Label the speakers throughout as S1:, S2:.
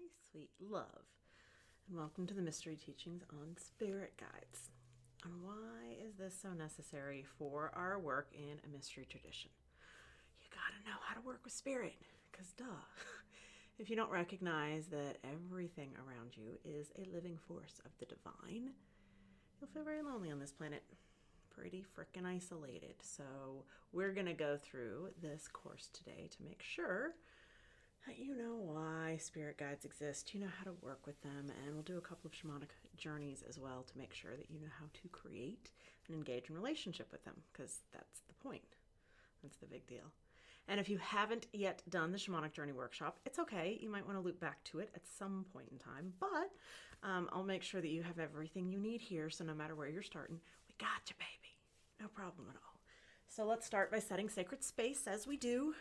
S1: Hi, sweet love, and welcome to the Mystery Teachings on Spirit Guides. And why is this so necessary for our work in a mystery tradition? You gotta know how to work with spirit, because duh. If you don't recognize that everything around you is a living force of the divine, you'll feel very lonely on this planet. Pretty frickin' isolated. So we're gonna go through this course today to make sure that you know why spirit guides exist, you know how to work with them, and we'll do a couple of shamanic journeys as well to make sure that you know how to create and engage in relationship with them, because that's the point. That's the big deal. And if you haven't yet done the shamanic journey workshop, it's okay. You might want to loop back to it at some point in time, but I'll make sure that you have everything you need here, so no matter where you're starting, we got you, baby. No problem at all. So let's start by setting sacred space as we do.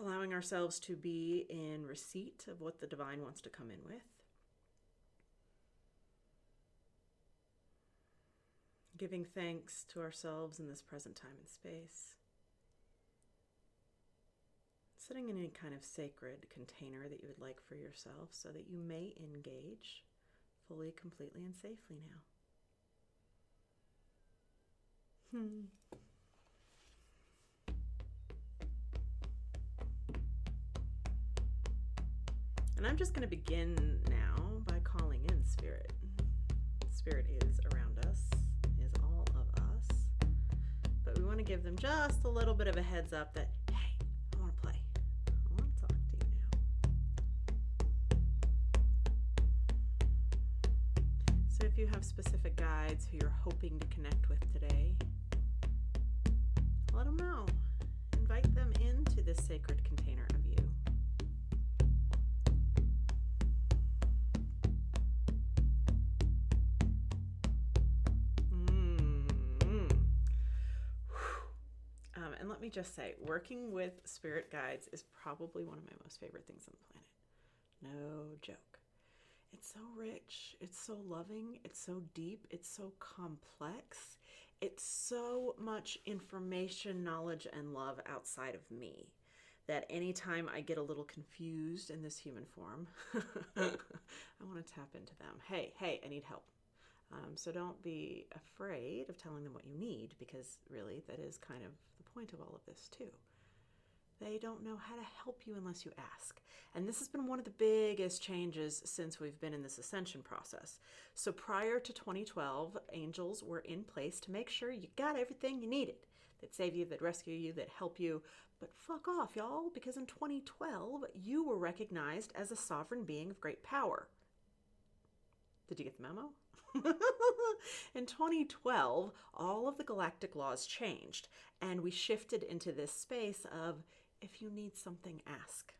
S1: Allowing ourselves to be in receipt of what the divine wants to come in with. Giving thanks to ourselves in this present time and space. Sitting in any kind of sacred container that you would like for yourself so that you may engage fully, completely, and safely now. And I'm just going to begin now by calling in Spirit. Spirit is around us, is all of us. But we want to give them just a little bit of a heads up that, hey, I want to play. I want to talk to you now. So if you have specific guides who you're hoping to connect with today, let them know. Invite them into this sacred container of you. And let me just say, working with spirit guides is probably one of my most favorite things on the planet. No joke. It's so rich, it's so loving, it's so deep, it's so complex. It's so much information, knowledge, and love outside of me that anytime I get a little confused in this human form, I want to tap into them. Hey, I need help. So don't be afraid of telling them what you need, because really that is kind of the point of all of this too. They don't know how to help you unless you ask. And this has been one of the biggest changes since we've been in this ascension process. So prior to 2012, angels were in place to make sure you got everything you needed. They'd save you, they'd rescue you, they'd help you. But fuck off, y'all, because in 2012, you were recognized as a sovereign being of great power. Did you get the memo? In 2012, all of the galactic laws changed, and we shifted into this space of, if you need something, ask.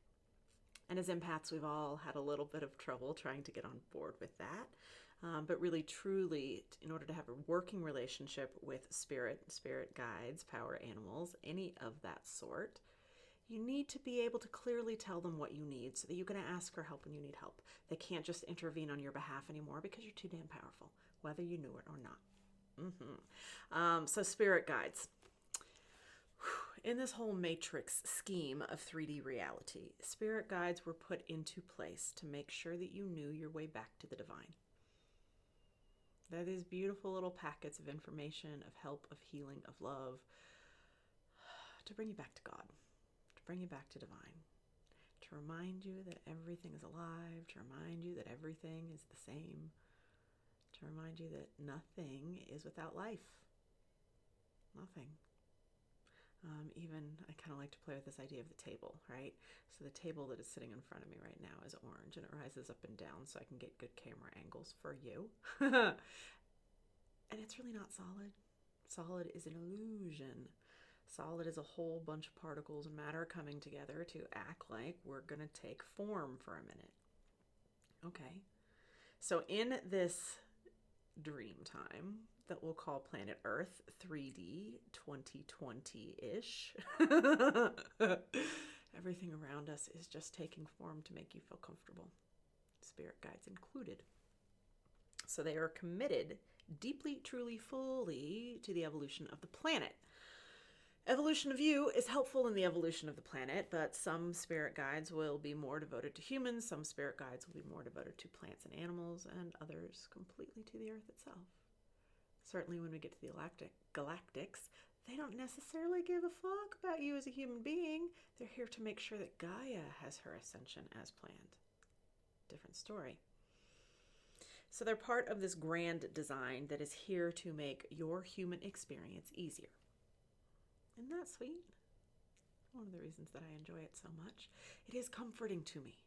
S1: And as empaths, we've all had a little bit of trouble trying to get on board with that. But really, truly, in order to have a working relationship with spirit guides, power animals, any of that sort, you need to be able to clearly tell them what you need so that you can ask for help when you need help. They can't just intervene on your behalf anymore because you're too damn powerful, whether you knew it or not. So spirit guides. In this whole matrix scheme of 3D reality, spirit guides were put into place to make sure that you knew your way back to the divine. They're these beautiful little packets of information, of help, of healing, of love, to bring you back to God. Bring you back to divine, to remind you that everything is alive, to remind you that everything is the same, to remind you that nothing is without life. Nothing. Even, I kind of like to play with this idea of the table, right? So the table that is sitting in front of me right now is orange, and it rises up and down so I can get good camera angles for you. And it's really not solid. Solid is an illusion. Solid is a whole bunch of particles and matter coming together to act like we're going to take form for a minute. Okay. So in this dream time that we'll call planet Earth 3D 2020-ish, everything around us is just taking form to make you feel comfortable. Spirit guides included. So they are committed deeply, truly, fully to the evolution of the planet. Evolution of you is helpful in the evolution of the planet, but some spirit guides will be more devoted to humans, some spirit guides will be more devoted to plants and animals, and others completely to the earth itself. Certainly when we get to the galactics, they don't necessarily give a fuck about you as a human being. They're here to make sure that Gaia has her ascension as planned. Different story. So they're part of this grand design that is here to make your human experience easier. Isn't that sweet? One of the reasons that I enjoy it so much. It is comforting to me.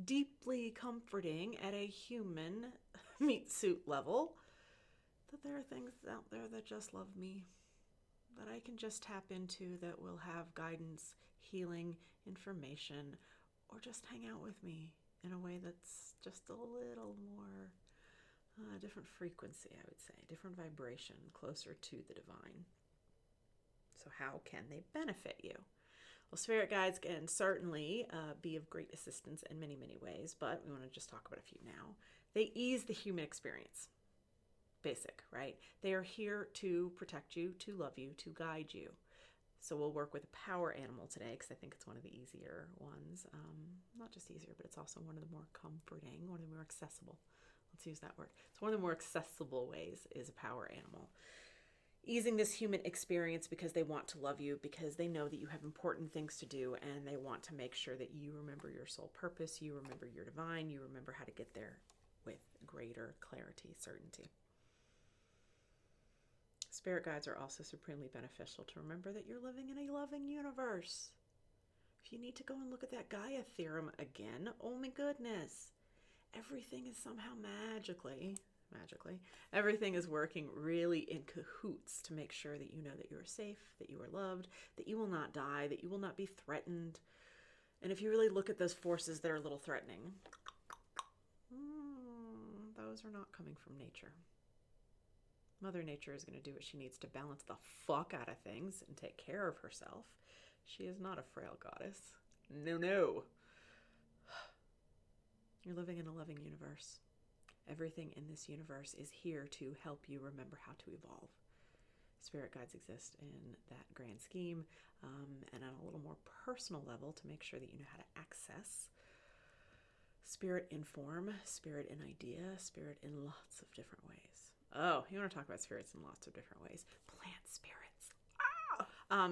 S1: Deeply comforting at a human meat suit level that there are things out there that just love me, that I can just tap into, that will have guidance, healing, information, or just hang out with me in a way that's just a little more different frequency, I would say, different vibration, closer to the divine. So how can they benefit you? Well, spirit guides can certainly be of great assistance in many, many ways, but we want to just talk about a few now. They ease the human experience. Basic, right? They are here to protect you, to love you, to guide you. So we'll work with a power animal today because I think it's one of the easier ones. Not just easier, but it's also one of the more comforting, one of the more accessible. Let's use that word. It's one of the more accessible ways is a power animal. Easing this human experience because they want to love you, because they know that you have important things to do, and they want to make sure that you remember your soul purpose, you remember your divine, you remember how to get there with greater clarity, certainty. Spirit guides are also supremely beneficial to remember that you're living in a loving universe. If you need to go and look at that Gaia theorem again, oh my goodness. Everything is somehow magically, everything is working really in cahoots to make sure that you know that you are safe, that you are loved, that you will not die, that you will not be threatened. And if you really look at those forces that are a little threatening, those are not coming from nature. Mother Nature is going to do what she needs to balance the fuck out of things and take care of herself. She is not a frail goddess. No. You're living in a loving universe. Everything in this universe is here to help you remember how to evolve. Spirit guides exist in that grand scheme, and on a little more personal level to make sure that you know how to access spirit in form, spirit in idea, spirit in lots of different ways. Oh, you want to talk about spirits in lots of different ways. Plant spirits.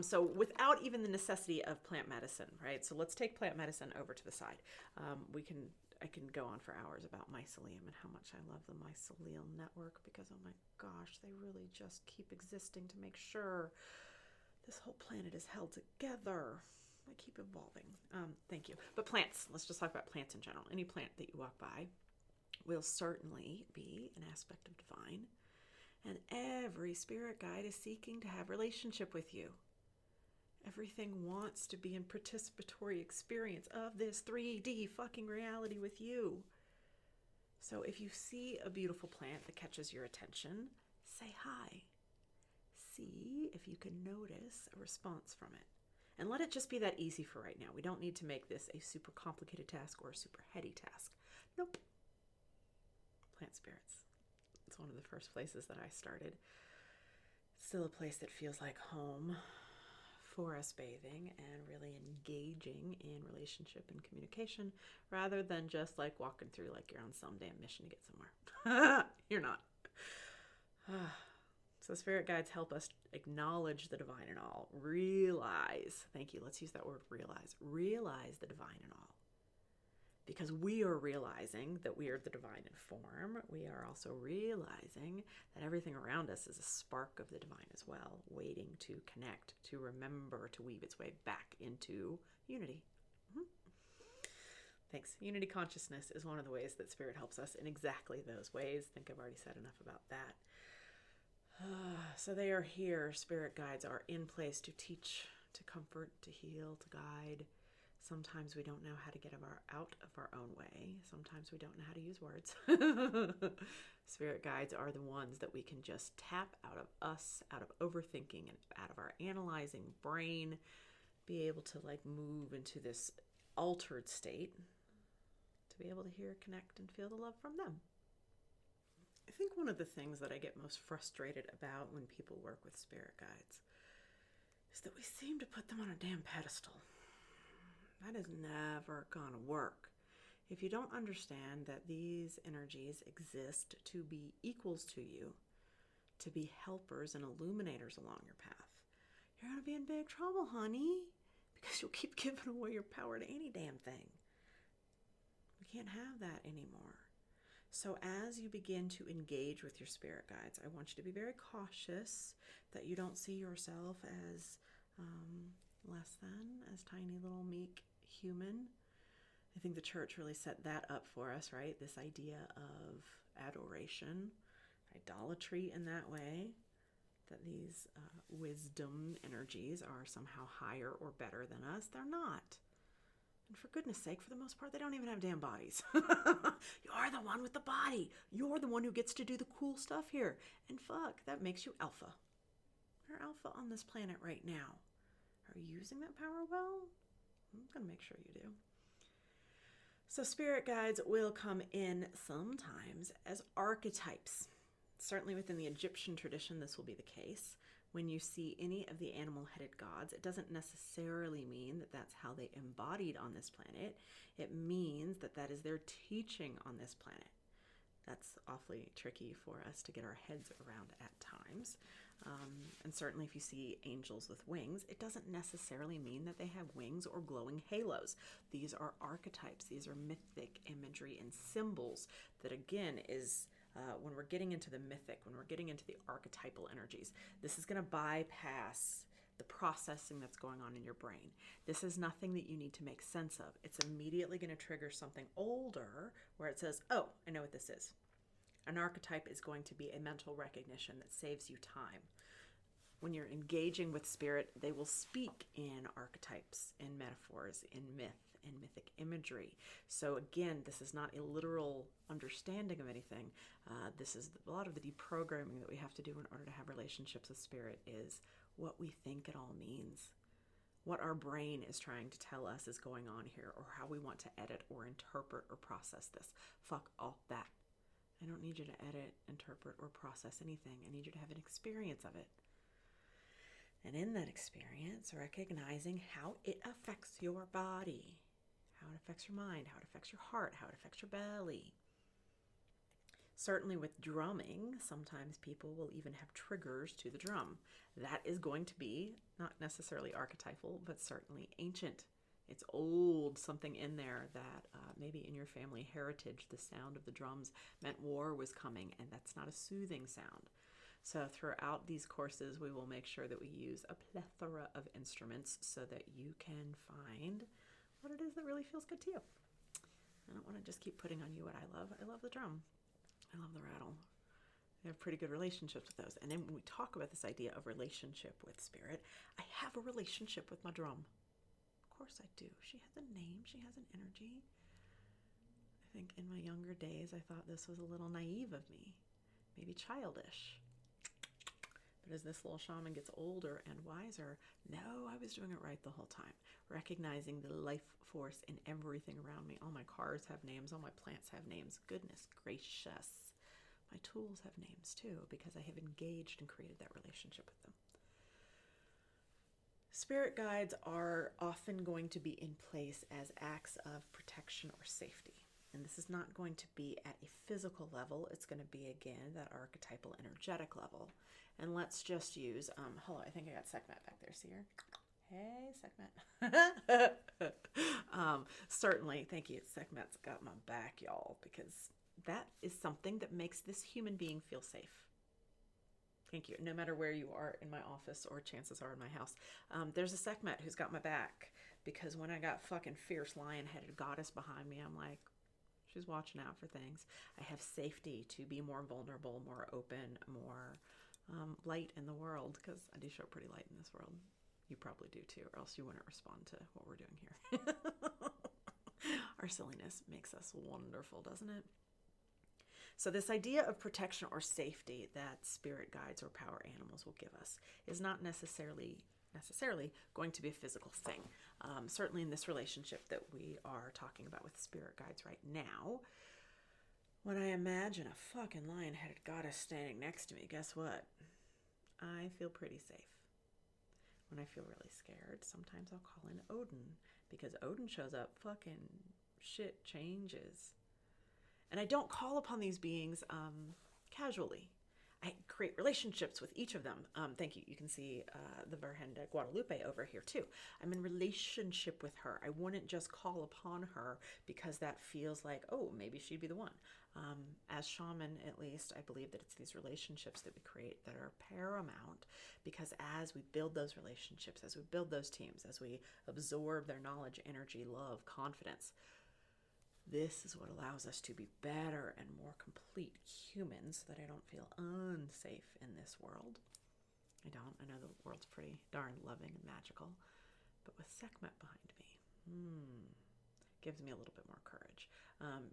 S1: So without even the necessity of plant medicine, right? So let's take plant medicine over to the side. I can go on for hours about mycelium and how much I love the mycelial network because, oh my gosh, they really just keep existing to make sure this whole planet is held together. I keep evolving. Thank you. But plants, let's just talk about plants in general. Any plant that you walk by will certainly be an aspect of divine. And every spirit guide is seeking to have relationship with you. Everything wants to be in participatory experience of this 3D fucking reality with you. So if you see a beautiful plant that catches your attention, say hi. See if you can notice a response from it. And let it just be that easy for right now. We don't need to make this a super complicated task or a super heady task. Nope. Plant spirits. It's one of the first places that I started. Still a place that feels like home for us bathing and really engaging in relationship and communication rather than just like walking through like you're on some damn mission to get somewhere. You're not. So spirit guides help us acknowledge the divine in all. Realize, thank you, let's use that word realize. Realize the divine in all. Because we are realizing that we are the divine in form, we are also realizing that everything around us is a spark of the divine as well, waiting to connect, to remember, to weave its way back into unity. Thanks. Unity consciousness is one of the ways that spirit helps us in exactly those ways. I think I've already said enough about that. So they are here. Spirit guides are in place to teach, to comfort, to heal, to guide. Sometimes we don't know how to get out of our own way. Sometimes we don't know how to use words. Spirit guides are the ones that we can just tap out of us, out of overthinking and out of our analyzing brain, be able to like move into this altered state to be able to hear, connect, and feel the love from them. I think one of the things that I get most frustrated about when people work with spirit guides is that we seem to put them on a damn pedestal. That is never gonna work. If you don't understand that these energies exist to be equals to you, to be helpers and illuminators along your path, you're going to be in big trouble, honey, because you'll keep giving away your power to any damn thing. We can't have that anymore. So as you begin to engage with your spirit guides, I want you to be very cautious that you don't see yourself as less than, as tiny little meek human. I think the church really set that up for us, right? This idea of adoration, idolatry in that way, that these wisdom energies are somehow higher or better than us. They're not. And for goodness sake, for the most part, they don't even have damn bodies. You're the one with the body. You're the one who gets to do the cool stuff here. And fuck, that makes you alpha. You're alpha on this planet right now. Are you using that power well? I'm going to make sure you do. So spirit guides will come in sometimes as archetypes. Certainly within the Egyptian tradition, this will be the case. When you see any of the animal-headed gods, it doesn't necessarily mean that that's how they embodied on this planet. It means that that is their teaching on this planet. That's awfully tricky for us to get our heads around at times. And certainly if you see angels with wings, it doesn't necessarily mean that they have wings or glowing halos. These are archetypes. These are mythic imagery and symbols that, again, is when we're getting into the mythic, when we're getting into the archetypal energies, this is going to bypass the processing that's going on in your brain. This is nothing that you need to make sense of. It's immediately going to trigger something older where it says, oh, I know what this is. An archetype is going to be a mental recognition that saves you time. When you're engaging with spirit, they will speak in archetypes, in metaphors, in myth, in mythic imagery. So again, this is not a literal understanding of anything. This is a lot of the deprogramming that we have to do in order to have relationships with spirit is what we think it all means. What our brain is trying to tell us is going on here, or how we want to edit or interpret or process this. Fuck all that. I don't need you to edit, interpret, or process anything. I need you to have an experience of it. And in that experience, recognizing how it affects your body, how it affects your mind, how it affects your heart, how it affects your belly. Certainly with drumming, sometimes people will even have triggers to the drum. That is going to be not necessarily archetypal, but certainly ancient. It's old, something in there that maybe in your family heritage, the sound of the drums meant war was coming, and that's not a soothing sound. So throughout these courses, we will make sure that we use a plethora of instruments so that you can find what it is that really feels good to you. I don't want to just keep putting on you what I love. I love the drum. I love the rattle. I have pretty good relationships with those. And then when we talk about this idea of relationship with spirit, I have a relationship with my drum. Of course I do. She has a name. She has an energy. I think in my younger days, I thought this was a little naive of me, maybe childish. But as this little shaman gets older and wiser, no, I was doing it right the whole time. Recognizing the life force in everything around me. All my cars have names. All my plants have names. Goodness gracious. My tools have names too, because I have engaged and created that relationship with them. Spirit guides are often going to be in place as acts of protection or safety. And this is not going to be at a physical level. It's going to be, again, that archetypal energetic level. And let's just use, hello, I think I got Sekhmet back there. See her? Hey, Sekhmet. Certainly, thank you. Sekhmet's got my back, y'all, because that is something that makes this human being feel safe. Thank you. No matter where you are in my office or chances are in my house, there's a Sekhmet who's got my back, because when I got fucking fierce lion-headed goddess behind me, I'm like, she's watching out for things. I have safety to be more vulnerable, more open, more light in the world, because I do show pretty light in this world. You probably do too, or else you wouldn't respond to what we're doing here. Our silliness makes us wonderful, doesn't it? So this idea of protection or safety that spirit guides or power animals will give us is not necessarily going to be a physical thing. Certainly in this relationship that we are talking about with spirit guides right now, when I imagine a fucking lion-headed goddess standing next to me, guess what? I feel pretty safe. when I feel really scared, sometimes I'll call in Odin, because Odin shows up, fucking shit changes. And I don't call upon these beings casually. I create relationships with each of them. Thank you. You can see the Virgen de Guadalupe over here too. I'm in relationship with her. I wouldn't just call upon her because that feels like, oh, maybe she'd be the one. As shaman, at least, I believe that it's these relationships that we create that are paramount, because as we build those relationships, as we build those teams, as we absorb their knowledge, energy, love, confidence, this is what allows us to be better and more complete humans, so that I don't feel unsafe in this world. I don't. I know the world's pretty darn loving and magical. But with Sekhmet behind me, gives me a little bit more courage.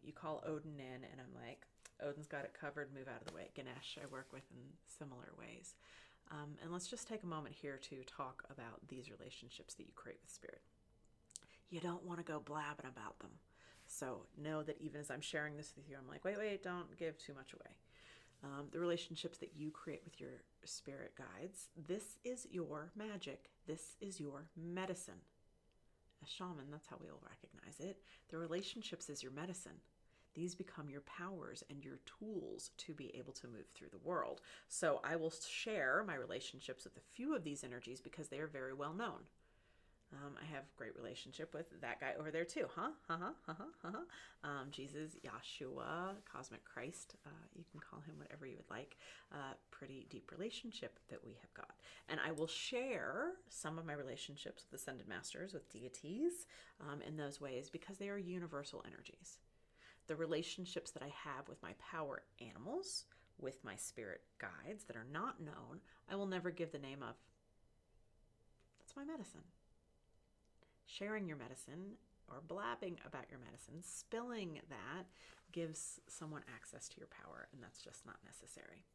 S1: You call Odin in, and I'm like, Odin's got it covered, move out of the way. Ganesh, I work with in similar ways. And let's just take a moment here to talk about these relationships that you create with spirit. You don't want to go blabbing about them. So know that even as I'm sharing this with you, I'm like, wait, don't give too much away. The relationships that you create with your spirit guides, this is your magic. This is your medicine. As shaman, that's how we'll recognize it. The relationships is your medicine. These become your powers and your tools to be able to move through the world. So I will share my relationships with a few of these energies because they are very well known. I have a great relationship with that guy over there too. Jesus, Yahshua, Cosmic Christ, you can call him whatever you would like. Pretty deep relationship that we have got. And I will share some of my relationships with ascended masters, with deities, in those ways, because they are universal energies. The relationships that I have with my power animals, with my spirit guides that are not known, I will never give the name of. That's my medicine. Sharing your medicine or blabbing about your medicine, spilling that, gives someone access to your power, and that's just not necessary.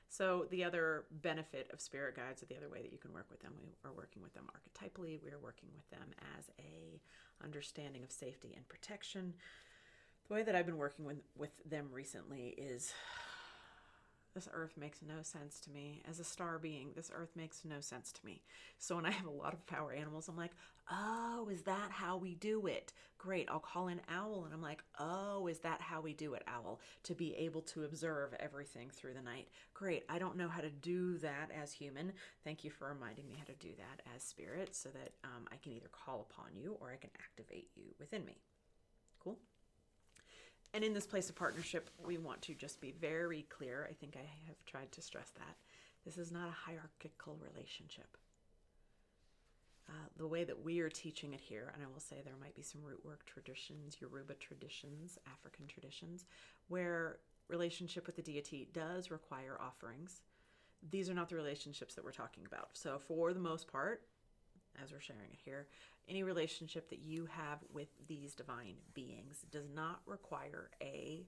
S1: So the other benefit of spirit guides, or the other way that you can work with them, we are working with them archetypally. We are working with them as a understanding of safety and protection. The way that I've been working with them recently is, this earth makes no sense to me. As a star being, this earth makes no sense to me. So when I have a lot of power animals, I'm like, oh, is that how we do it? Great, I'll call in Owl, and I'm like, oh, is that how we do it, Owl? To be able to observe everything through the night. Great, I don't know how to do that as human. Thank you for reminding me how to do that as spirit, so that I can either call upon you or I can activate you within me. Cool? And in this place of partnership, we want to just be very clear. I think I have tried to stress that. This is not a hierarchical relationship. The way that we are teaching it here, and I will say there might be some root work traditions, Yoruba traditions, African traditions, where relationship with the deity does require offerings. These are not the relationships that we're talking about. So for the most part, as we're sharing it here, any relationship that you have with these divine beings does not require a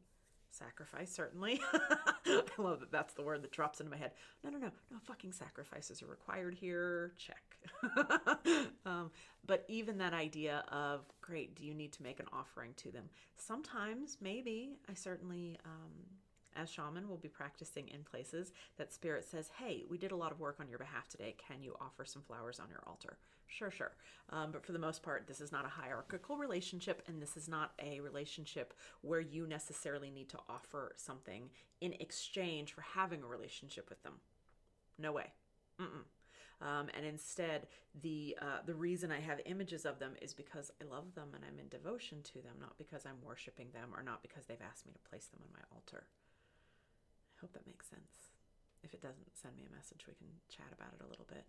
S1: sacrifice, certainly. I love that that's the word that drops into my head. No, fucking sacrifices are required here. Check. But even that idea of, great, do you need to make an offering to them? Sometimes, maybe, I certainly, as shaman, will be practicing in places that spirit says, hey, we did a lot of work on your behalf today. Can you offer some flowers on your altar? Sure. But for the most part, this is not a hierarchical relationship, and this is not a relationship where you necessarily need to offer something in exchange for having a relationship with them. No way. And instead, the reason I have images of them is because I love them and I'm in devotion to them, not because I'm worshiping them or not because they've asked me to place them on my altar. I hope that makes sense. If it doesn't, send me a message. We can chat about it a little bit.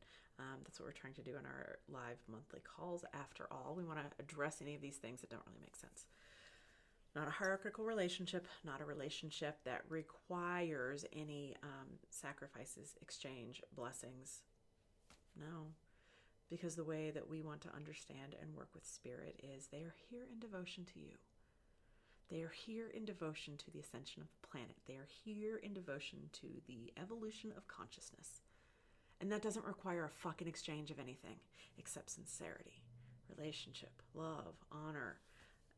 S1: That's what we're trying to do in our live monthly calls. After all, we want to address any of these things that don't really make sense. Not a hierarchical relationship, not a relationship that requires any sacrifices, exchange, blessings. No, because the way that we want to understand and work with spirit is they are here in devotion to you. They are here in devotion to the ascension of the planet. They are here in devotion to the evolution of consciousness. And that doesn't require a fucking exchange of anything except sincerity, relationship, love, honor.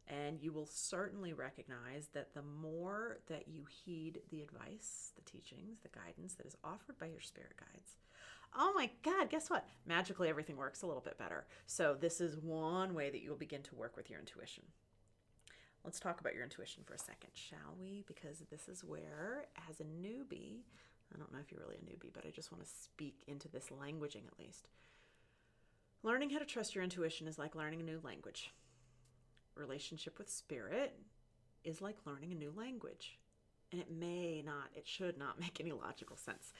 S1: And you will certainly recognize that the more that you heed the advice, the teachings, the guidance that is offered by your spirit guides, Oh my God, guess what? Magically, everything works a little bit better. So this is one way that you'll begin to work with your intuition. Let's talk about your intuition for a second, shall we? Because this is where, as a newbie, I don't know if you're really a newbie, but I just want to speak into this languaging at least. Learning how to trust your intuition is like learning a new language. Relationship with spirit is like learning a new language. And it should not make any logical sense.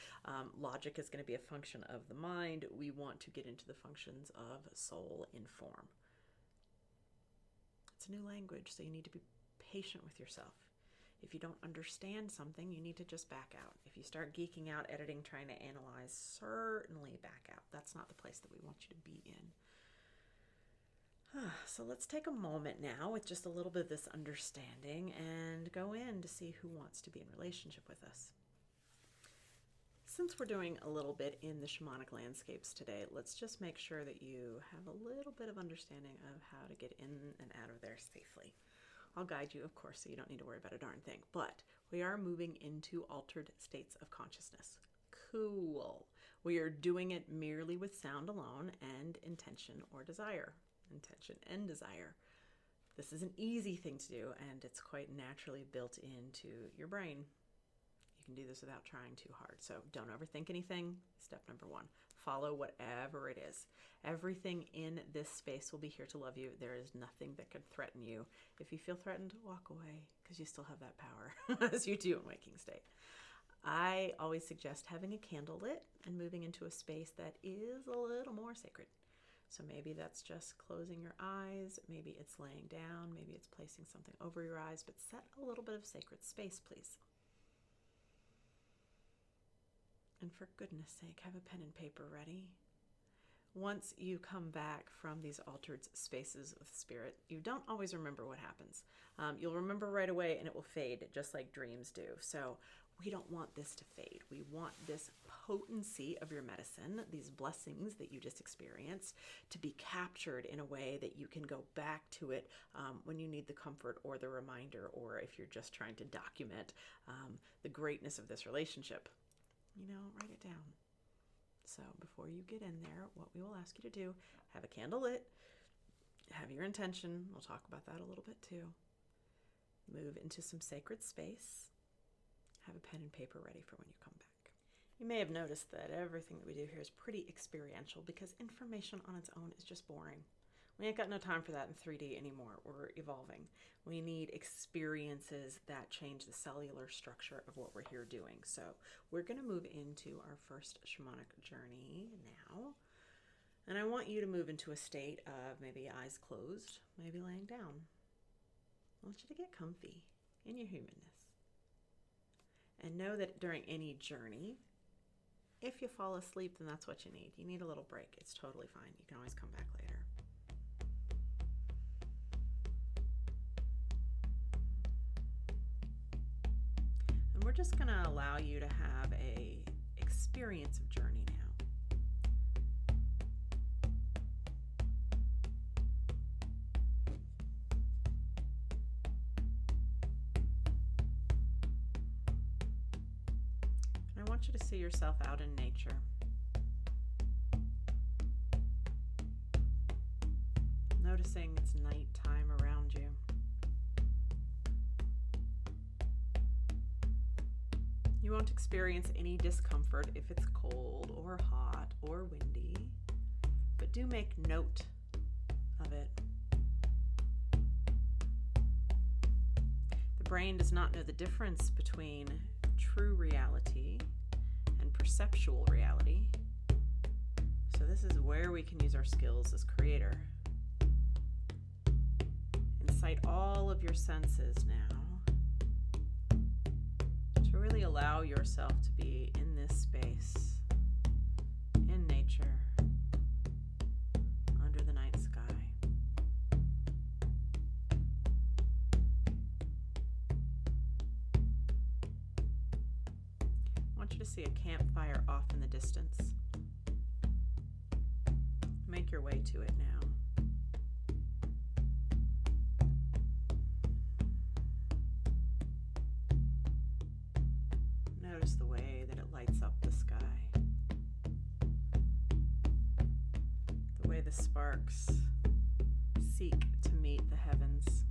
S1: Logic is going to be a function of the mind. We want to get into the functions of soul in form. It's a new language, so you need to be patient with yourself. If you don't understand something, you need to just back out. If you start geeking out, editing, trying to analyze, certainly back out. That's not the place that we want you to be in. So let's take a moment now with just a little bit of this understanding and go in to see who wants to be in relationship with us. Since we're doing a little bit in the shamanic landscapes today, let's just make sure that you have a little bit of understanding of how to get in and out of there safely. I'll guide you, of course, so you don't need to worry about a darn thing, but we are moving into altered states of consciousness. Cool. We are doing it merely with sound alone and intention or desire. Intention and desire. This is an easy thing to do, and it's quite naturally built into your brain. You can do this without trying too hard. So don't overthink anything. Step number 1, follow whatever it is. Everything in this space will be here to love you. There is nothing that could threaten you. If you feel threatened, walk away, because you still have that power as you do in waking state. I always suggest having a candle lit and moving into a space that is a little more sacred. So maybe that's just closing your eyes, maybe it's laying down, maybe it's placing something over your eyes, but set a little bit of sacred space, please. And for goodness sake, have a pen and paper ready. Once you come back from these altered spaces with spirit, you don't always remember what happens. You'll remember right away and it will fade, just like dreams do. So we don't want this to fade. We want this potency of your medicine, these blessings that you just experienced, to be captured in a way that you can go back to it when you need the comfort or the reminder, or if you're just trying to document the greatness of this relationship. Write it down. So before you get in there, what we will ask you to do, have a candle lit, have your intention. We'll talk about that a little bit too. Move into some sacred space. Have a pen and paper ready for when you come back. You may have noticed that everything that we do here is pretty experiential because information on its own is just boring. We ain't got no time for that in 3D anymore. We're evolving. We need experiences that change the cellular structure of what we're here doing. So we're going to move into our first shamanic journey now. And I want you to move into a state of maybe eyes closed, maybe laying down. I want you to get comfy in your humanness. And know that during any journey, if you fall asleep, then that's what you need. You need a little break. It's totally fine. You can always come back later. And we're just going to allow you to have a experience of journey now. I want you to see yourself out in nature. Noticing it's nighttime around you. You won't experience any discomfort if it's cold or hot or windy, but do make note of it. The brain does not know the difference between true reality and perceptual reality. So this is where we can use our skills as creator. Incite all of your senses now to really allow yourself to be in this space, in nature, under the night sky. I want you to see a campfire off in the distance. Make your way to it now. Notice the way that it lights up the sky. way the sparks seek to meet the heavens.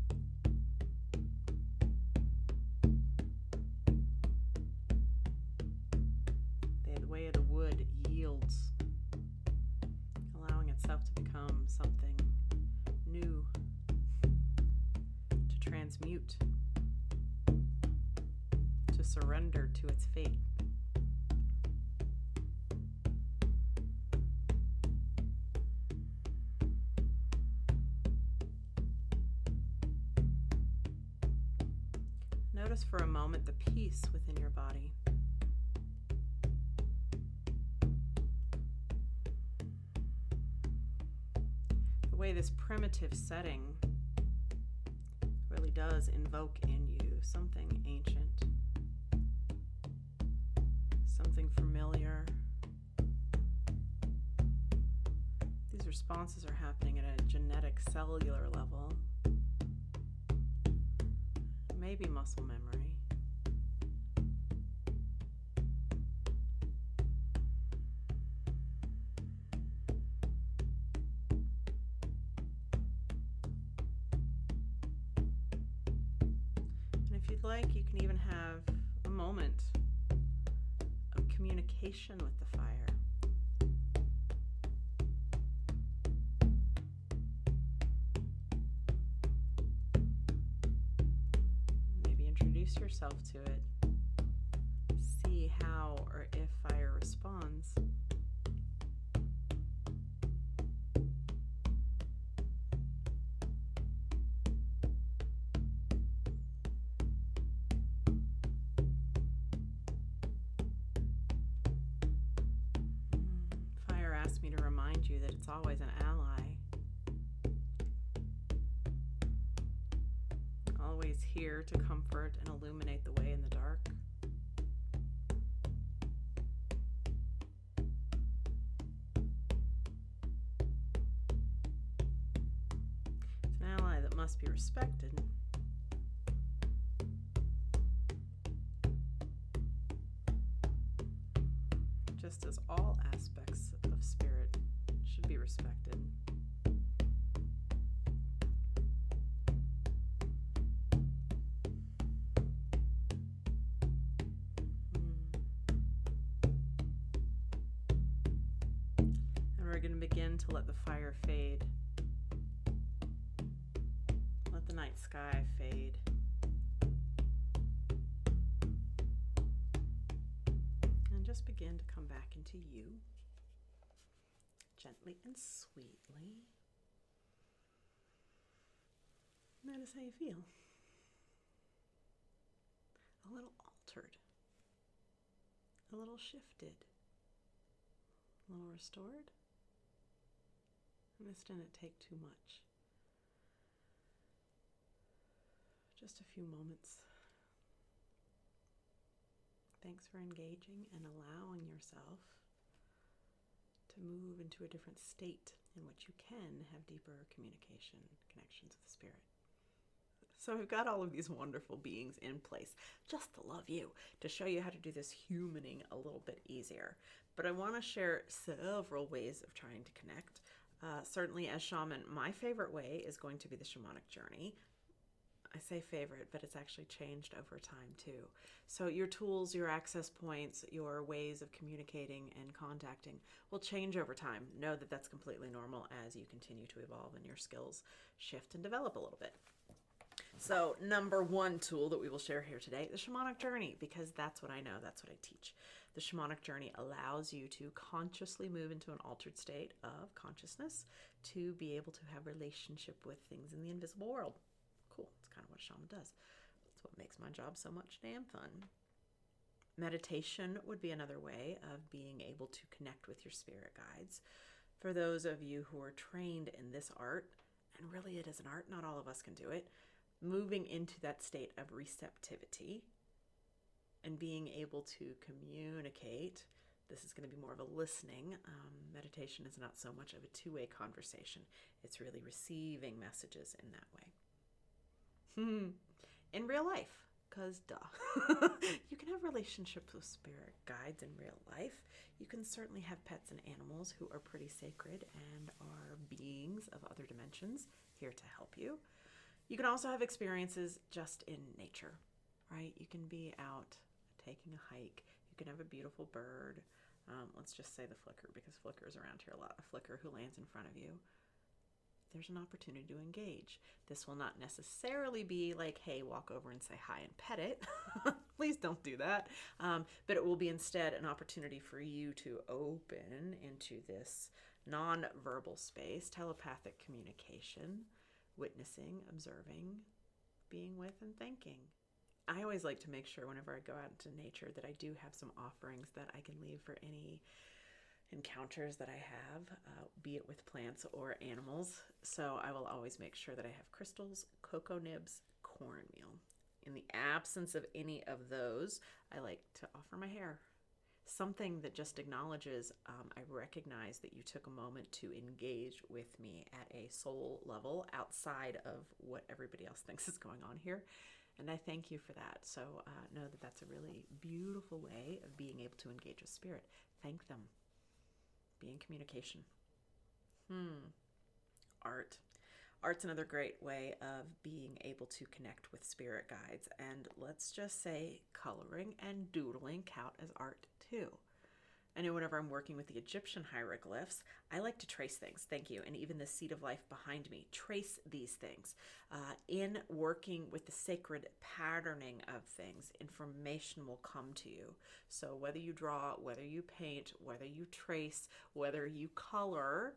S1: The way the wood yields, allowing itself to become something new, to transmute, to surrender to its fate. Notice for a moment the peace within your body. The way this primitive setting really does invoke in you something ancient, something familiar. These responses are happening at a genetic cellular level. Maybe muscle memory. And if you'd like, you can even have a moment of communication with the fire. Introduce yourself to it. See how or if fire responds. Fire asked me to remind you that it's always an ally. Always here to comfort and illuminate the way in the dark. It's an ally that must be respected. Just as all aspects of spirit should be respected. We're going to begin to let the fire fade. Let the night sky fade. And just begin to come back into you, gently and sweetly. Notice how you feel. A little altered. A little shifted. A little restored. And this didn't take too much. Just a few moments. Thanks for engaging and allowing yourself to move into a different state in which you can have deeper communication, connections with spirit. So I've got all of these wonderful beings in place just to love you, to show you how to do this humaning a little bit easier. But I want to share several ways of trying to connect. Certainly as shaman, my favorite way is going to be the shamanic journey. I say favorite, but it's actually changed over time too. So your tools, your access points, your ways of communicating and contacting will change over time. Know that that's completely normal as you continue to evolve and your skills shift and develop a little bit. So number one tool that we will share here today, the shamanic journey, because that's what I know, that's what I teach. The shamanic journey allows you to consciously move into an altered state of consciousness to be able to have relationship with things in the invisible world. Cool, it's kind of what a shaman does. That's what makes my job so much damn fun. Meditation would be another way of being able to connect with your spirit guides. For those of you who are trained in this art, and really it is an art, not all of us can do it, moving into that state of receptivity and being able to communicate. This is going to be more of a listening. Meditation is not so much of a two-way conversation. It's really receiving messages in that way. In real life, because duh. You can have relationships with spirit guides in real life. You can certainly have pets and animals who are pretty sacred and are beings of other dimensions here to help you. You can also have experiences just in nature, right? You can be out taking a hike. You can have a beautiful bird. Let's just say the flicker, because flicker is around here a lot. A flicker who lands in front of you. There's an opportunity to engage. This will not necessarily be like, hey, walk over and say hi and pet it. Please don't do that. But it will be instead an opportunity for you to open into this non-verbal space, telepathic communication, witnessing, observing, being with, and thinking. I always like to make sure whenever I go out into nature that I do have some offerings that I can leave for any encounters that I have, be it with plants or animals. So I will always make sure that I have crystals, cocoa nibs, cornmeal. In the absence of any of those, I like to offer my hair. Something that just acknowledges, I recognize that you took a moment to engage with me at a soul level outside of what everybody else thinks is going on here. And I thank you for that. So know that that's a really beautiful way of being able to engage with spirit. Thank them. Be in communication. Art. Art's another great way of being able to connect with spirit guides. And let's just say coloring and doodling count as art too. I know whenever I'm working with the Egyptian hieroglyphs, I like to trace things. Thank you. And even the seed of life behind me, trace these things. In working with the sacred patterning of things, information will come to you. So whether you draw, whether you paint, whether you trace, whether you color,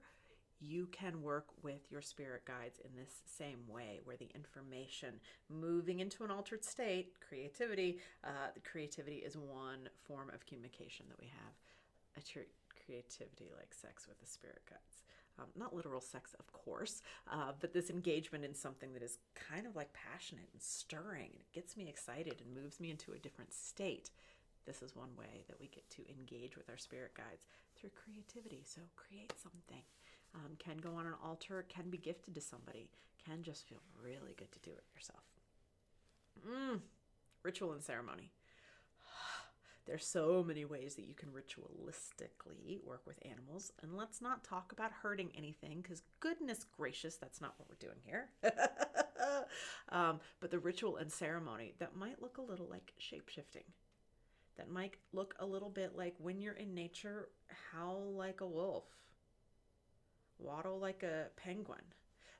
S1: you can work with your spirit guides in this same way, where the information moving into an altered state, creativity, the creativity is one form of communication that we have. Creativity like sex with the spirit guides. Not literal sex, of course, but this engagement in something that is kind of like passionate and stirring. It gets me excited and moves me into a different state. This is one way that we get to engage with our spirit guides through creativity. So create something. Can go on an altar, can be gifted to somebody, can just feel really good to do it yourself. Ritual and ceremony. There's so many ways that you can ritualistically work with animals. And let's not talk about hurting anything, because goodness gracious, that's not what we're doing here. But the ritual and ceremony, that might look a little like shape-shifting. That might look a little bit like when you're in nature, howl like a wolf, waddle like a penguin.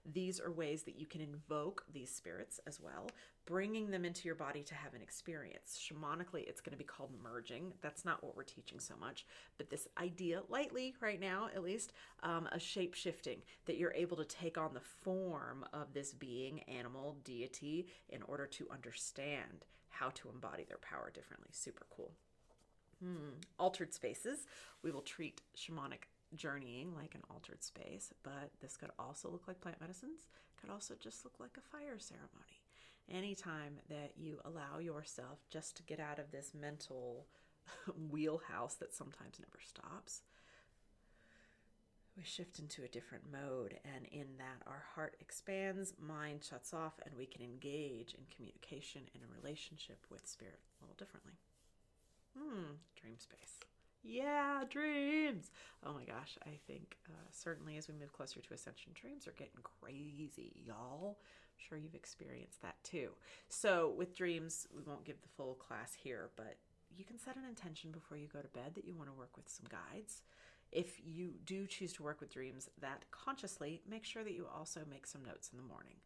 S1: These are ways that you can invoke these spirits as well, bringing them into your body to have an experience. Shamanically, it's going to be called merging. That's not what we're teaching so much, but this idea, lightly right now at least, a shape-shifting, that you're able to take on the form of this being, animal, deity, in order to understand how to embody their power differently. Super cool. Altered spaces. We will treat shamanic journeying like an altered space, but this could also look like plant medicines, could also just look like a fire ceremony. Anytime that you allow yourself just to get out of this mental wheelhouse that sometimes never stops, we shift into a different mode, and in that our heart expands, mind shuts off, and we can engage in communication and a relationship with spirit a little differently. Dream space. Yeah, dreams. Oh my gosh, I think certainly as we move closer to ascension, dreams are getting crazy, y'all. I'm sure you've experienced that too. So with dreams, we won't give the full class here, but you can set an intention before you go to bed that you want to work with some guides. If you do choose to work with dreams that consciously, make sure that you also make some notes in the morning.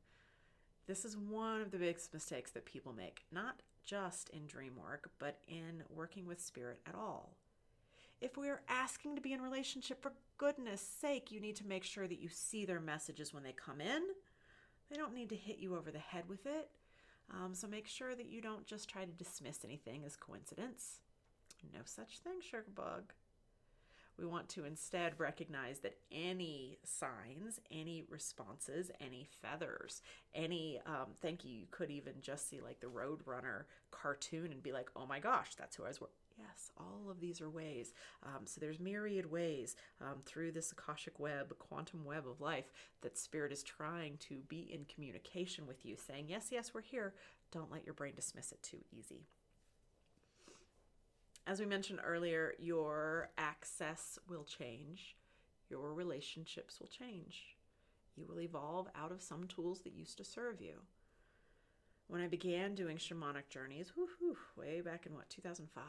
S1: This is one of the biggest mistakes that people make, not just in dream work, but in working with spirit at all. If we are asking to be in relationship, for goodness sake, you need to make sure that you see their messages when they come in. They don't need to hit you over the head with it. So make sure that you don't just try to dismiss anything as coincidence. No such thing, sugar bug. We want to instead recognize that any signs, any responses, any feathers, any, thank you, you could even just see like the Roadrunner cartoon and be like, oh my gosh, that's who I was. Yes, all of these are ways. So there's myriad ways through this Akashic web, quantum web of life, that spirit is trying to be in communication with you, saying, yes, yes, we're here. Don't let your brain dismiss it too easy. As we mentioned earlier, your access will change. Your relationships will change. You will evolve out of some tools that used to serve you. When I began doing shamanic journeys, way back in 2005?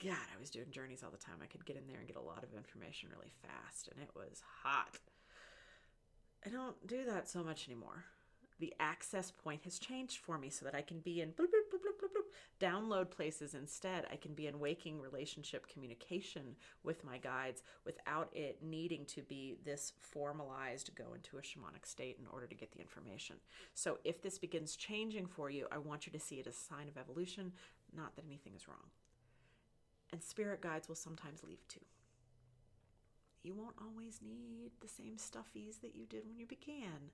S1: God, I was doing journeys all the time. I could get in there and get a lot of information really fast, and it was hot. I don't do that so much anymore. The access point has changed for me so that I can be in bloop, bloop, bloop, bloop, bloop, bloop, download places instead. I can be in waking relationship communication with my guides without it needing to be this formalized go into a shamanic state in order to get the information. So if this begins changing for you, I want you to see it as a sign of evolution, not that anything is wrong. And spirit guides will sometimes leave too. You won't always need the same stuffies that you did when you began.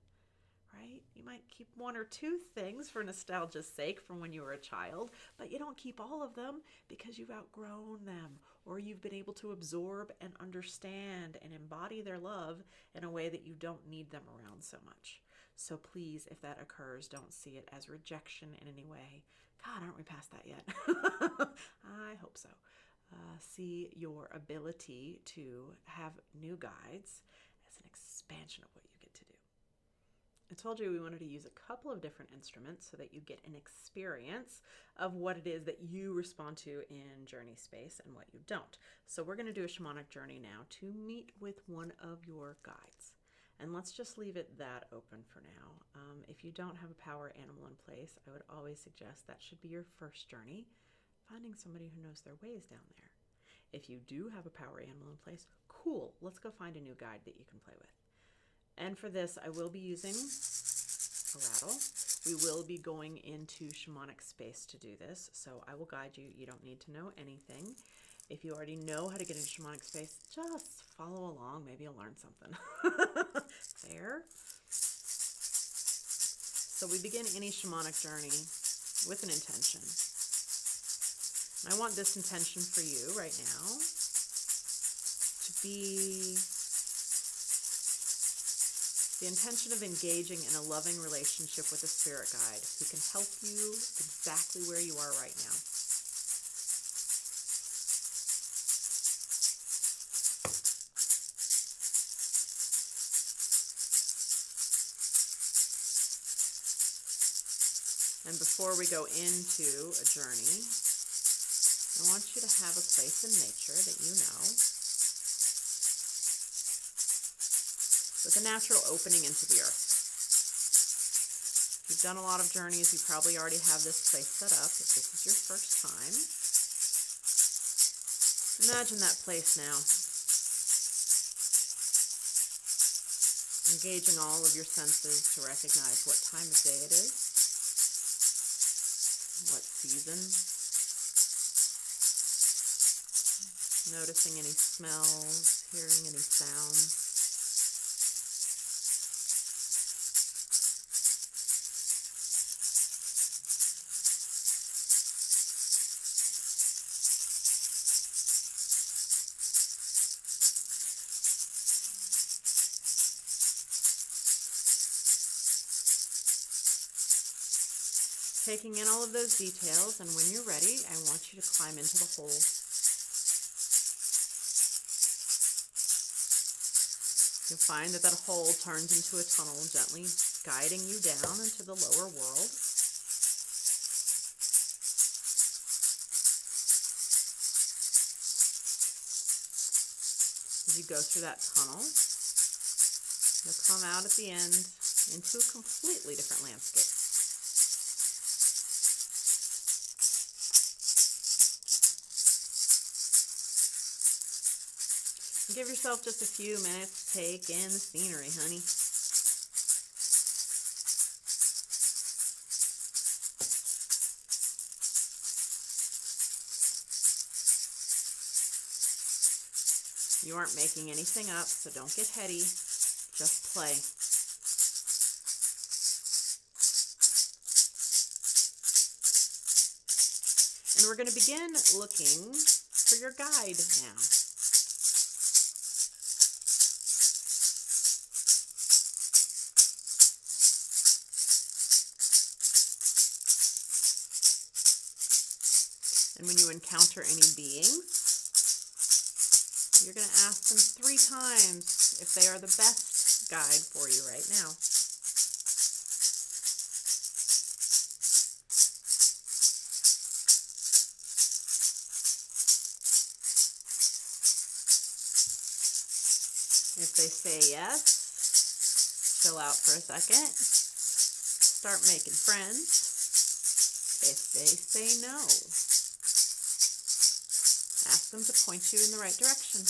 S1: Right? You might keep one or two things for nostalgia's sake from when you were a child, but you don't keep all of them because you've outgrown them, or you've been able to absorb and understand and embody their love in a way that you don't need them around so much. So please, if that occurs, don't see it as rejection in any way. God, aren't we past that yet? I hope so. See your ability to have new guides as an expansion of what you get to do. I told you we wanted to use a couple of different instruments so that you get an experience of what it is that you respond to in journey space and what you don't. So we're going to do a shamanic journey now to meet with one of your guides. And let's just leave it that open for now. If you don't have a power animal in place, I would always suggest that should be your first journey, finding somebody who knows their ways down there. If you do have a power animal in place, cool, let's go find a new guide that you can play with. And for this, I will be using a rattle. We will be going into shamanic space to do this, so I will guide you. You don't need to know anything. If you already know how to get into shamanic space, just follow along. Maybe you'll learn something. There. So we begin any shamanic journey with an intention. And I want this intention for you right now to be the intention of engaging in a loving relationship with a spirit guide who can help you exactly where you are right now. And before we go into a journey, I want you to have a place in nature that you know, with a natural opening into the earth. If you've done a lot of journeys, you probably already have this place set up. If this is your first time, imagine that place now. Engaging all of your senses to recognize what time of day it is, what season. Noticing any smells, hearing any sounds. Taking in all of those details, and when you're ready, I want you to climb into the hole. You'll find that that hole turns into a tunnel, gently guiding you down into the lower world. As you go through that tunnel, you'll come out at the end into a completely different landscape. Give yourself just a few minutes to take in the scenery, honey. You aren't making anything up, so don't get heady. Just play. And we're going to begin looking for your guide now. encounter any beings, you're going to ask them 3 times if they are the best guide for you right now. If they say yes, chill out for a second, start making friends. If they say no, ask them to point you in the right direction.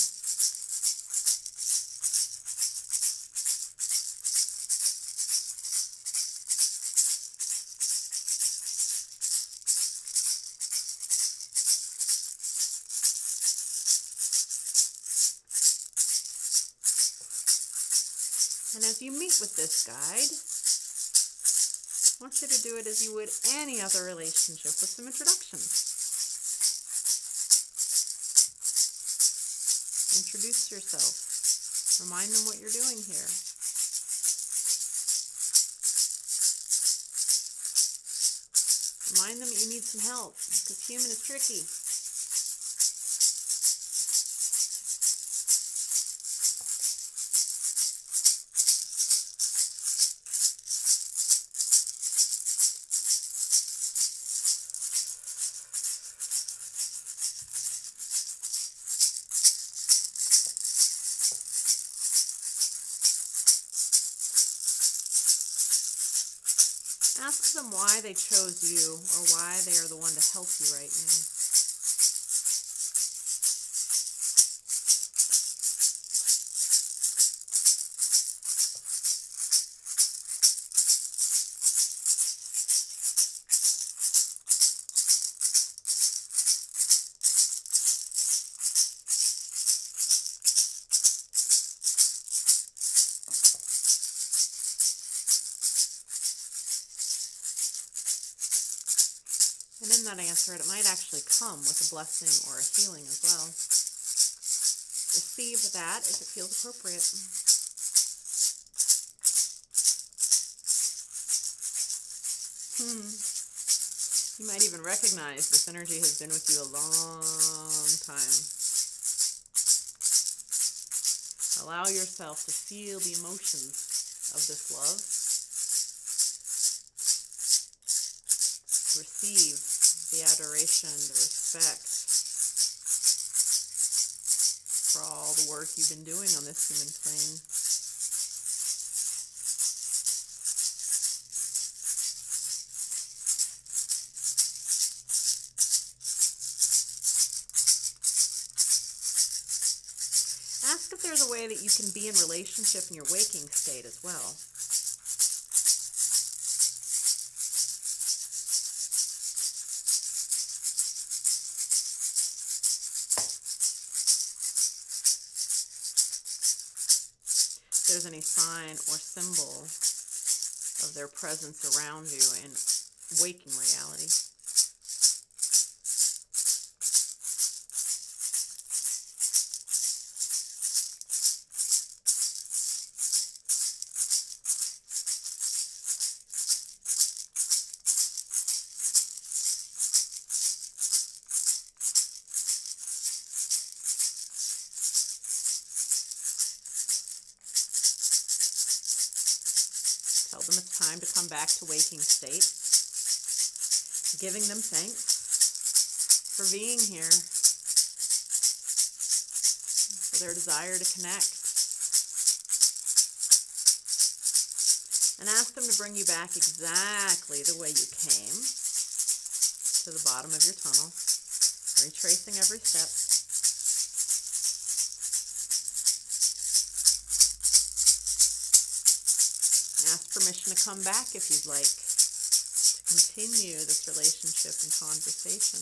S1: And as you meet with this guide, I want you to do it as you would any other relationship with some introductions. Introduce yourself. Remind them what you're doing here. Remind them that you need some help, because human is tricky. Ask them why they chose you or why they are the one to help you right now. And in that answer, it might actually come with a blessing or a healing as well. Receive that if it feels appropriate. You might even recognize this energy has been with you a long time. Allow yourself to feel the emotions of this love. Receive the adoration, the respect for all the work you've been doing on this human plane. Ask if there's a way that you can be in relationship in your waking state as well. If there's any sign or symbol of their presence around you in waking reality. Tell them it's time to come back to waking state. Giving them thanks for being here, for their desire to connect. And ask them to bring you back exactly the way you came, to the bottom of your tunnel, retracing every step. Ask permission to come back if you'd like, to continue this relationship and conversation.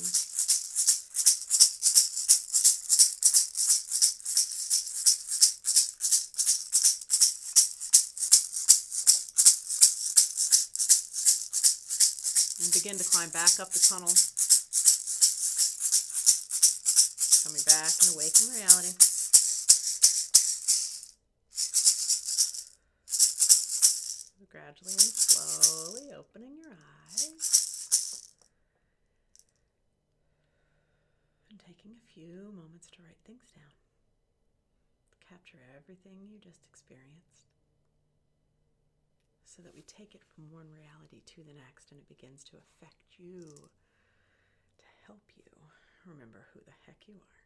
S1: And begin to climb back up the tunnel, coming back into waking reality. Gradually and slowly opening your eyes. few moments to write things down, to capture everything you just experienced, so that we take it from one reality to the next and it begins to affect you, to help you remember who the heck you are.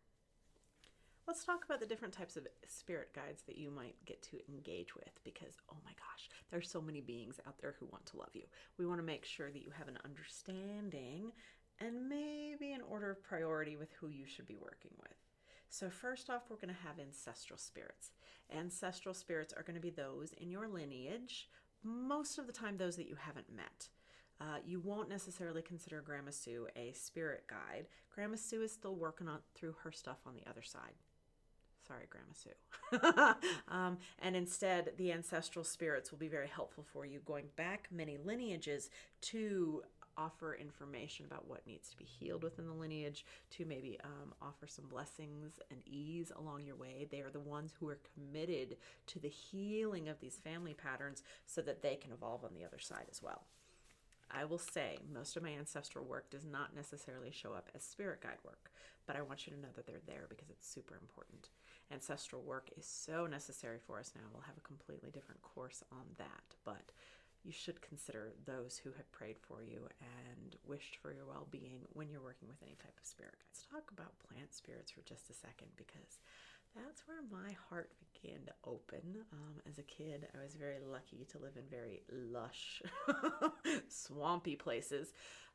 S1: Let's talk about the different types of spirit guides that you might get to engage with, because, oh my gosh, there's so many beings out there who want to love you. We want to make sure that you have an understanding and maybe an order of priority with who you should be working with. So first off, we're going to have ancestral spirits. Ancestral spirits are going to be those in your lineage, most of the time those that you haven't met. You won't necessarily consider Grandma Sue a spirit guide. Grandma Sue is still working on through her stuff on the other side. Sorry, Grandma Sue. And instead, the ancestral spirits will be very helpful for you, going back many lineages to offer information about what needs to be healed within the lineage, to maybe offer some blessings and ease along your way. They are the ones who are committed to the healing of these family patterns so that they can evolve on the other side as well. I will say most of my ancestral work does not necessarily show up as spirit guide work, but I want you to know that they're there because it's super important. Ancestral work is so necessary for us now. We'll have a completely different course on that, but you should consider those who have prayed for you and wished for your well-being when you're working with any type of spirit guide. Let's talk about plant spirits for just a second, because that's where my heart began to open. As a kid, I was very lucky to live in very lush, swampy places.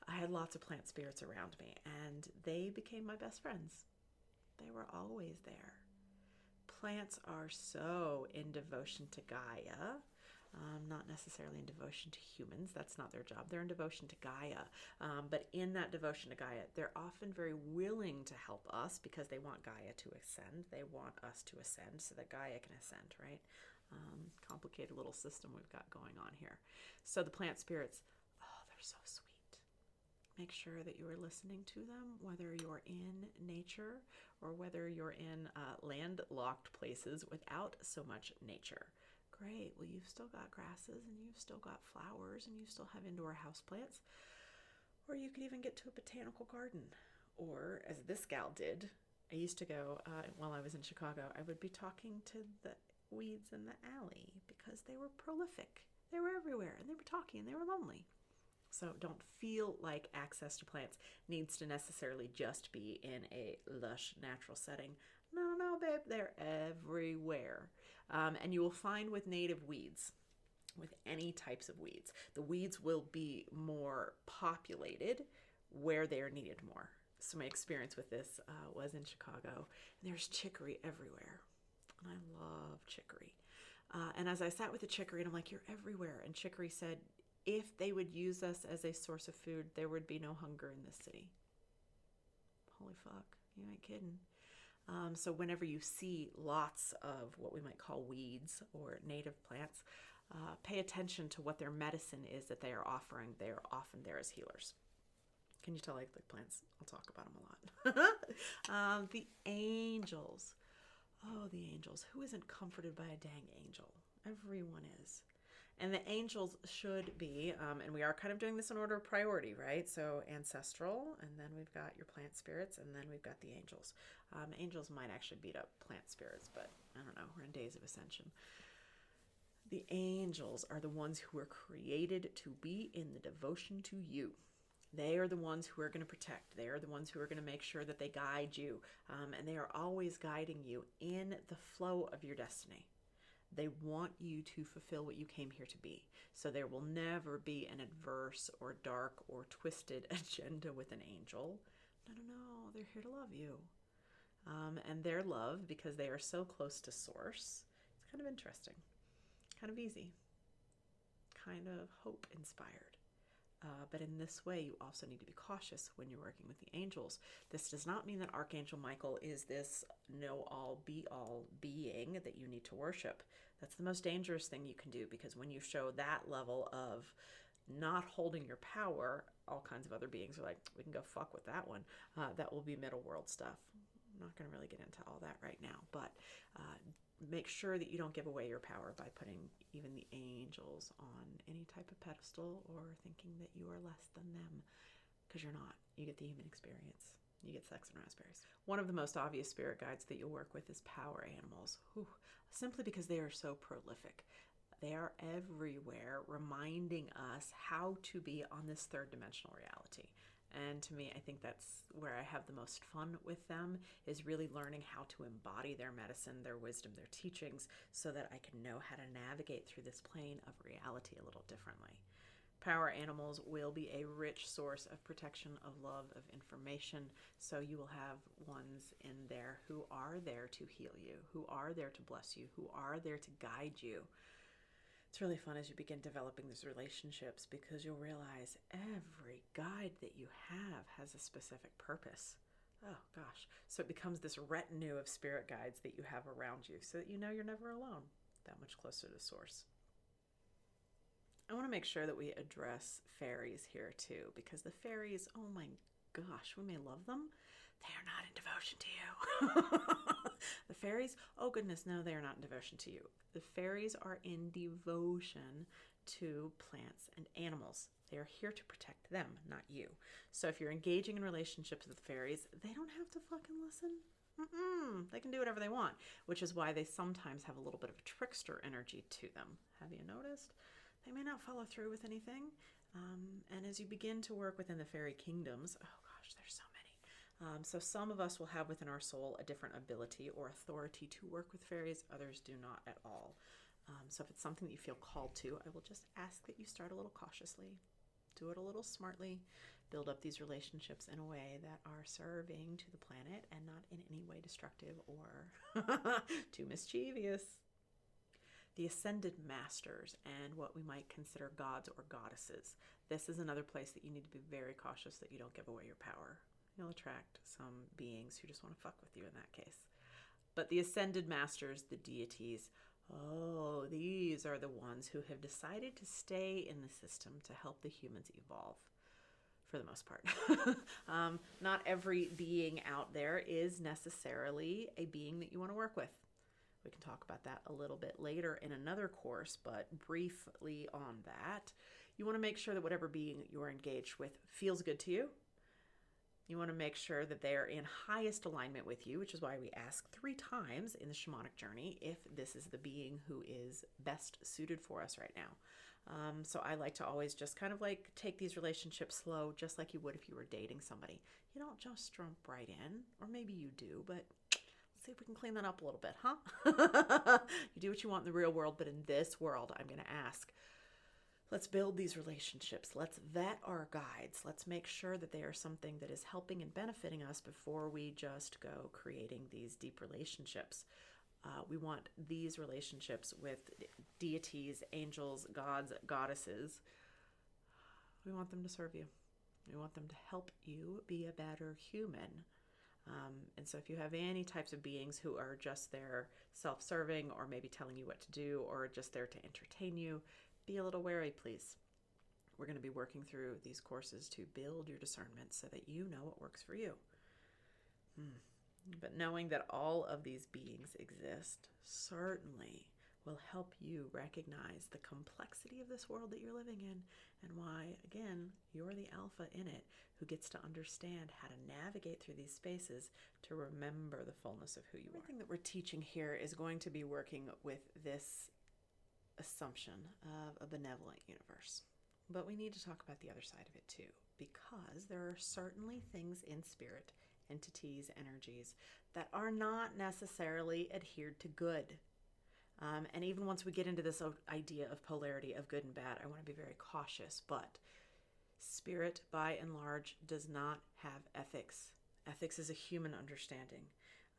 S1: I had lots of plant spirits around me, and they became my best friends. They were always there. Plants are so in devotion to Gaia, not necessarily in devotion to humans. That's not their job. They're in devotion to Gaia. But in that devotion to Gaia, they're often very willing to help us because they want Gaia to ascend. They want us to ascend so that Gaia can ascend, right? Complicated little system we've got going on here. So the plant spirits, oh, they're so sweet. Make sure that you are listening to them, whether you're in nature or whether you're in landlocked places without so much nature. Great. Well, you've still got grasses and you've still got flowers and you still have indoor houseplants. Or you could even get to a botanical garden. Or, as this gal did, I used to go, while I was in Chicago, I would be talking to the weeds in the alley because they were prolific. They were everywhere and they were talking and they were lonely. So don't feel like access to plants needs to necessarily just be in a lush natural setting. No, babe, they're everywhere. And you will find with native weeds, with any types of weeds, the weeds will be more populated where they are needed more. So my experience with this was in Chicago, and there's chicory everywhere. And I love chicory. And as I sat with the chicory, and I'm like, you're everywhere. And chicory said, if they would use us as a source of food, there would be no hunger in this city. Holy fuck, you ain't kidding. So whenever you see lots of what we might call weeds or native plants, pay attention to what their medicine is that they are offering. They are often there as healers. Can you tell I like plants? I'll talk about them a lot. The angels. Oh, the angels. Who isn't comforted by a dang angel? Everyone is. And the angels should be, and we are kind of doing this in order of priority, right? So ancestral, and then we've got your plant spirits, and then we've got the angels. Angels might actually beat up plant spirits, but I don't know, we're in days of ascension. The angels are the ones who are created to be in the devotion to you. They are the ones who are going to protect. They are the ones who are going to make sure that they guide you, and they are always guiding you in the flow of your destiny. They want you to fulfill what you came here to be. So there will never be an adverse or dark or twisted agenda with an angel. No, they're here to love you. And their love, because they are so close to source, it's kind of interesting, kind of easy, kind of hope inspired. But in this way, you also need to be cautious when you're working with the angels. This does not mean that Archangel Michael is this know-all, be-all being that you need to worship. That's the most dangerous thing you can do, because when you show that level of not holding your power, all kinds of other beings are like, we can go fuck with that one. That will be middle world stuff. I'm not going to really get into all that right now, but make sure that you don't give away your power by putting even the angels on any type of pedestal or thinking that you are less than them, because you're not. You get the human experience. You get sex and raspberries. One of the most obvious spirit guides that you'll work with is power animals, simply because they are so prolific. They are everywhere, reminding us how to be on this third dimensional reality. And to me, I think that's where I have the most fun with them, is really learning how to embody their medicine, their wisdom, their teachings, so that I can know how to navigate through this plane of reality a little differently. Power animals will be a rich source of protection, of love, of information. So you will have ones in there who are there to heal you, who are there to bless you, who are there to guide you. It's really fun as you begin developing these relationships, because you'll realize every guide that you have has a specific purpose. Oh gosh. So it becomes this retinue of spirit guides that you have around you, so that you know you're never alone, that much closer to source. I want to make sure that we address fairies here too, because the fairies, oh my gosh, we may love them. They are not in devotion to you. The fairies, oh goodness, no, they are not in devotion to you. The fairies are in devotion to plants and animals. They are here to protect them, not you. So if you're engaging in relationships with fairies, they don't have to fucking listen. They can do whatever they want, which is why they sometimes have a little bit of a trickster energy to them. Have you noticed? They may not follow through with anything. And as you begin to work within the fairy kingdoms, oh gosh, there's so many. So some of us will have within our soul a different ability or authority to work with fairies. Others do not at all. So if it's something that you feel called to, I will just ask that you start a little cautiously, do it a little smartly, build up these relationships in a way that are serving to the planet and not in any way destructive or too mischievous. The ascended masters and what we might consider gods or goddesses. This is another place that you need to be very cautious that you don't give away your power. You'll attract some beings who just want to fuck with you in that case. But the ascended masters, the deities, oh, these are the ones who have decided to stay in the system to help the humans evolve, for the most part. Not every being out there is necessarily a being that you want to work with. We can talk about that a little bit later in another course, but briefly on that, you want to make sure that whatever being you're engaged with feels good to you. You want to make sure that they are in highest alignment with you, which is why we ask 3 times in the shamanic journey if this is the being who is best suited for us right now. So I like to always just kind of like take these relationships slow, just like you would if you were dating somebody. You don't just jump right in, or maybe you do, but see if we can clean that up a little bit, huh? You do what you want in the real world, but in this world, I'm going to ask, let's build these relationships. Let's vet our guides. Let's make sure that they are something that is helping and benefiting us before we just go creating these deep relationships. We want these relationships with deities, angels, gods, goddesses. We want them to serve you. We want them to help you be a better human. And so if you have any types of beings who are just there self-serving, or maybe telling you what to do, or just there to entertain you, be a little wary, please. We're going to be working through these courses to build your discernment so that you know what works for you. But knowing that all of these beings exist certainly will help you recognize the complexity of this world that you're living in, and why, again, you're the alpha in it who gets to understand how to navigate through these spaces to remember the fullness of who you are. Everything that we're teaching here is going to be working with this assumption of a benevolent universe. But we need to talk about the other side of it too, because there are certainly things in spirit, entities, energies, that are not necessarily adhered to good. And even once we get into this idea of polarity of good and bad, I want to be very cautious. But spirit, by and large, does not have ethics. Ethics is a human understanding.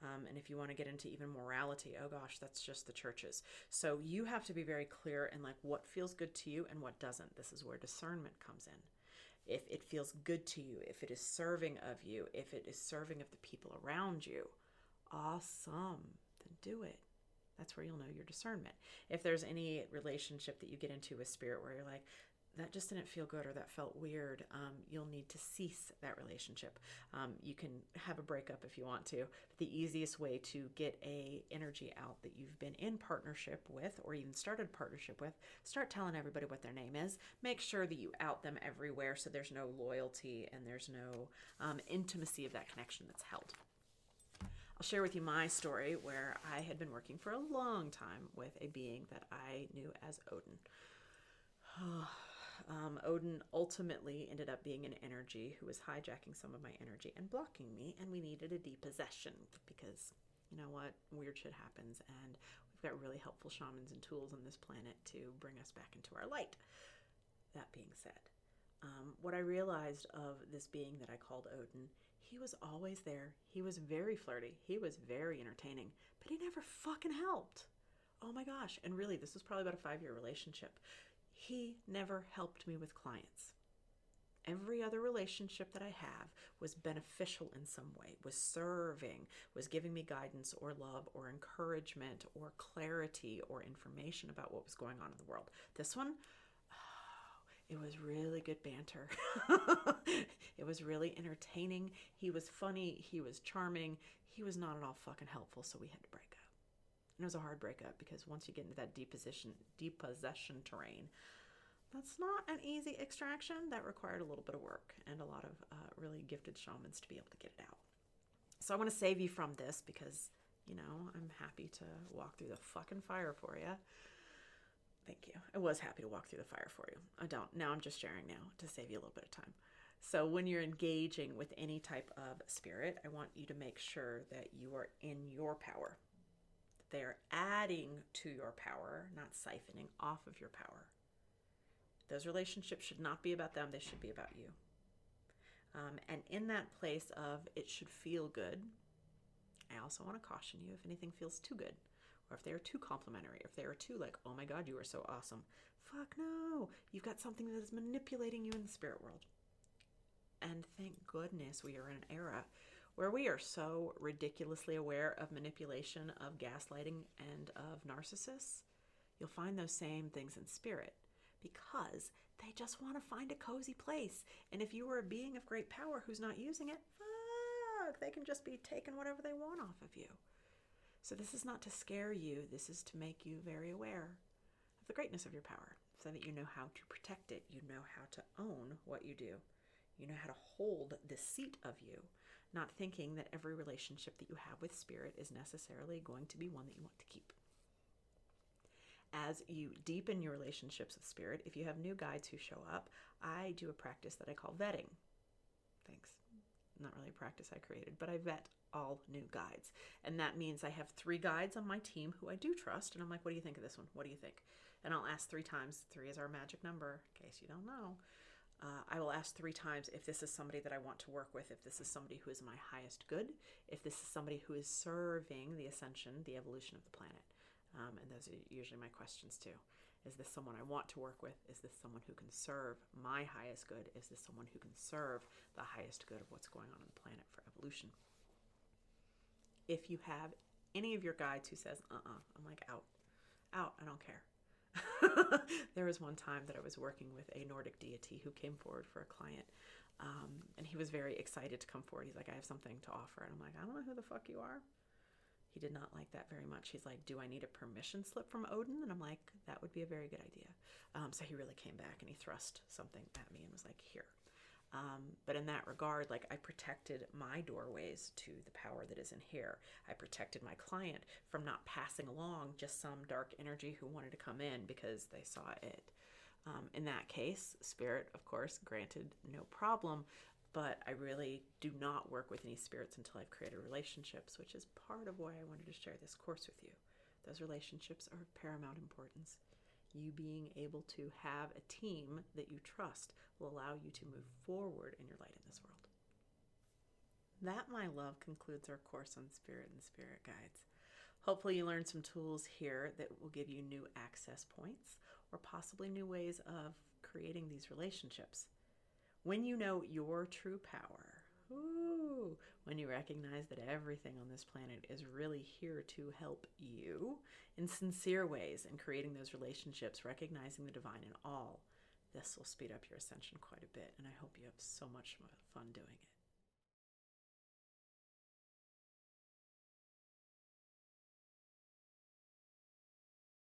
S1: And if you want to get into even morality, oh gosh, that's just the churches. So you have to be very clear in like what feels good to you and what doesn't. This is where discernment comes in. If it feels good to you, if it is serving of you, if it is serving of the people around you, awesome, then do it. That's where you'll know your discernment. If there's any relationship that you get into with spirit where you're like, that just didn't feel good or that felt weird, you'll need to cease that relationship. You can have a breakup if you want to. But the easiest way to get a energy out that you've been in partnership with or even started partnership with, start telling everybody what their name is. Make sure that you out them everywhere so there's no loyalty and there's no intimacy of that connection that's held. I'll share with you my story where I had been working for a long time with a being that I knew as Odin. Odin ultimately ended up being an energy who was hijacking some of my energy and blocking me, and we needed a depossession because, you know what, weird shit happens, and we've got really helpful shamans and tools on this planet to bring us back into our light. That being said, what I realized of this being that I called Odin, he was always there. He was very flirty. He was very entertaining, but he never fucking helped. Oh my gosh. And really, this was probably about a 5-year relationship. He never helped me with clients. Every other relationship that I have was beneficial in some way, was serving, was giving me guidance or love or encouragement or clarity or information about what was going on in the world. This one, it was really good banter. It was really entertaining. He was funny. He was charming. He was not at all fucking helpful, so we had to break up. And it was a hard breakup because once you get into that depossession terrain, that's not an easy extraction. That required a little bit of work and a lot of really gifted shamans to be able to get it out. So I want to save you from this because, you know, I'm happy to walk through the fucking fire for you. Thank you. I was happy to walk through the fire for you. I don't. Now I'm just sharing now to save you a little bit of time. So when you're engaging with any type of spirit, I want you to make sure that you are in your power. They are adding to your power, not siphoning off of your power. Those relationships should not be about them. They should be about you. And in that place of it should feel good, I also want to caution you if anything feels too good, or if they are too complimentary, if they are too like, oh my God, you are so awesome. Fuck no. You've got something that is manipulating you in the spirit world. And thank goodness we are in an era where we are so ridiculously aware of manipulation, of gaslighting, and of narcissists. You'll find those same things in spirit because they just want to find a cozy place. And if you were a being of great power who's not using it, fuck, they can just be taking whatever they want off of you. So this is not to scare you. This is to make you very aware of the greatness of your power so that you know how to protect it. You know how to own what you do. You know how to hold the seat of you, not thinking that every relationship that you have with spirit is necessarily going to be one that you want to keep. As you deepen your relationships with spirit, if you have new guides who show up, I do a practice that I call vetting. Thanks. Not really a practice I created, but I vet all new guides. And that means I have 3 guides on my team who I do trust. And I'm like, what do you think of this one? What do you think? And I'll ask 3 times. 3 is our magic number, in case you don't know. I will ask 3 times if this is somebody that I want to work with, if this is somebody who is my highest good, if this is somebody who is serving the ascension, the evolution of the planet. And those are usually my questions too. Is this someone I want to work with? Is this someone who can serve my highest good? Is this someone who can serve the highest good of what's going on the planet for evolution? If you have any of your guides who says, I'm like, out, I don't care. There was one time that I was working with a Nordic deity who came forward for a client, and he was very excited to come forward. He's like, I have something to offer. And I'm like, I don't know who the fuck you are. He did not like that very much. He's like, do I need a permission slip from Odin? And I'm like, that would be a very good idea. So he really came back and he thrust something at me and was like, here. But in that regard, like, I protected my doorways to the power that is in here. I protected my client from not passing along just some dark energy who wanted to come in because they saw it. In that case, spirit, of course, granted no problem, but I really do not work with any spirits until I've created relationships, which is part of why I wanted to share this course with you. Those relationships are of paramount importance. You being able to have a team that you trust will allow you to move forward in your light in this world. That, my love, concludes our course on spirit and spirit guides. Hopefully you learned some tools here that will give you new access points or possibly new ways of creating these relationships. When you know your true power, when you recognize that everything on this planet is really here to help you in sincere ways in creating those relationships, recognizing the divine in all, This will speed up your ascension quite a bit, and I hope you have so much fun doing it.